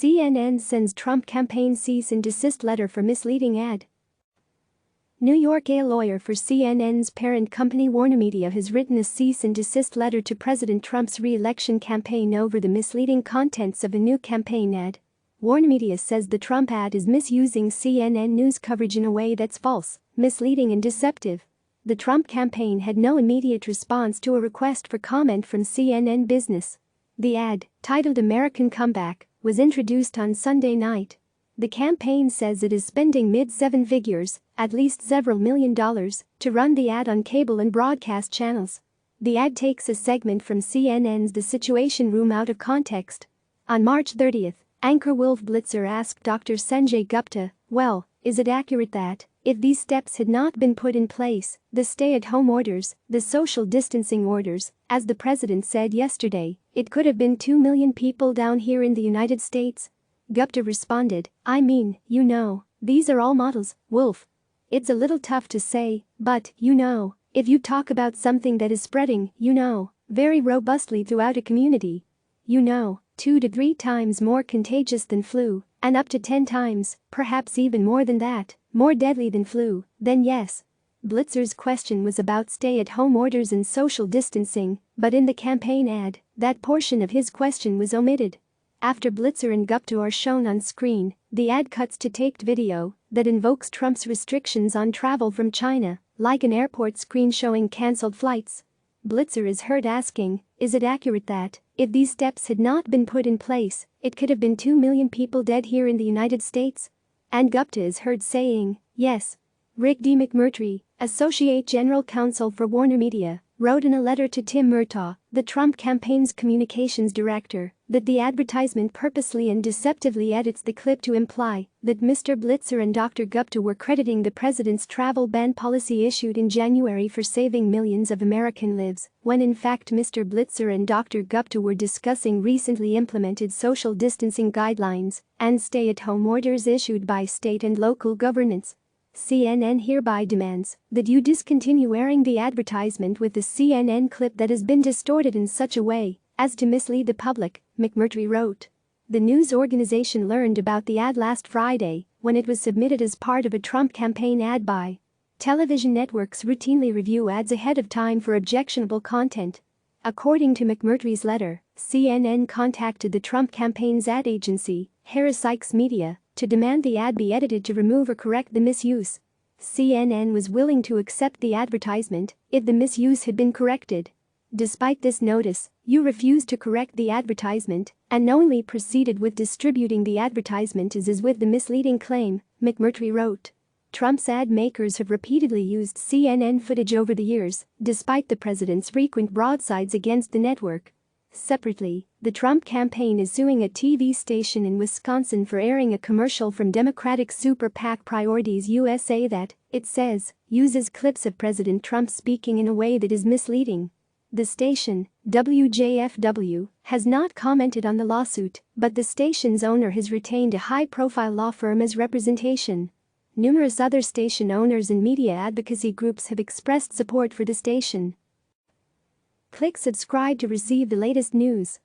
CNN sends Trump campaign cease-and-desist letter for misleading ad. New York: a lawyer for CNN's parent company WarnerMedia has written a cease-and-desist letter to President Trump's re-election campaign over the misleading contents of a new campaign ad. WarnerMedia says the Trump ad is misusing CNN news coverage in a way that's false, misleading and deceptive. The Trump campaign had no immediate response to a request for comment from CNN Business. The ad, titled American Comeback, was introduced on Sunday night. The campaign says it is spending mid-seven figures, at least several $1 million, to run the ad on cable and broadcast channels. The ad takes a segment from CNN's The Situation Room out of context. On March 30, anchor Wolf Blitzer asked Dr. Sanjay Gupta, "Well, is it accurate that, if these steps had not been put in place, the stay-at-home orders, the social distancing orders, as the president said yesterday, it could have been 2 million people down here in the United States?" Gupta responded, "I mean, these are all models, Wolf. It's a little tough to say, but, if you talk about something that is spreading, very robustly throughout a community, 2 to 3 times more contagious than flu, and up to 10 times, perhaps even more than that, more deadly than flu, then yes." Blitzer's question was about stay-at-home orders and social distancing, but in the campaign ad, that portion of his question was omitted. After Blitzer and Gupta are shown on screen, the ad cuts to taped video that invokes Trump's restrictions on travel from China, like an airport screen showing cancelled flights. Blitzer is heard asking, "Is it accurate that, if these steps had not been put in place, it could have been 2 million people dead here in the United States?" And Gupta is heard saying, "Yes." Rick D. McMurtry, Associate General Counsel for WarnerMedia, wrote in a letter to Tim Murtaugh, the Trump campaign's communications director, that the advertisement purposely and deceptively edits the clip to imply that Mr. Blitzer and Dr. Gupta were crediting the president's travel ban policy issued in January for saving millions of American lives, when in fact Mr. Blitzer and Dr. Gupta were discussing recently implemented social distancing guidelines and stay-at-home orders issued by state and local governments. CNN hereby demands that you discontinue airing the advertisement with the CNN clip that has been distorted in such a way as to mislead the public, McMurtry wrote. The news organization learned about the ad last Friday when it was submitted as part of a Trump campaign ad buy. Television networks routinely review ads ahead of time for objectionable content. According to McMurtry's letter, CNN contacted the Trump campaign's ad agency, Harris Sykes Media, to demand the ad be edited to remove or correct the misuse. CNN was willing to accept the advertisement if the misuse had been corrected. Despite this notice, you refused to correct the advertisement and knowingly proceeded with distributing the advertisement as is with the misleading claim, McMurtry wrote. Trump's ad makers have repeatedly used CNN footage over the years, despite the president's frequent broadsides against the network. Separately, the Trump campaign is suing a TV station in Wisconsin for airing a commercial from Democratic super PAC Priorities USA that, it says, uses clips of President Trump speaking in a way that is misleading. The station, WJFW, has not commented on the lawsuit, but the station's owner has retained a high-profile law firm as representation. Numerous other station owners and media advocacy groups have expressed support for the station. Click subscribe to receive the latest news.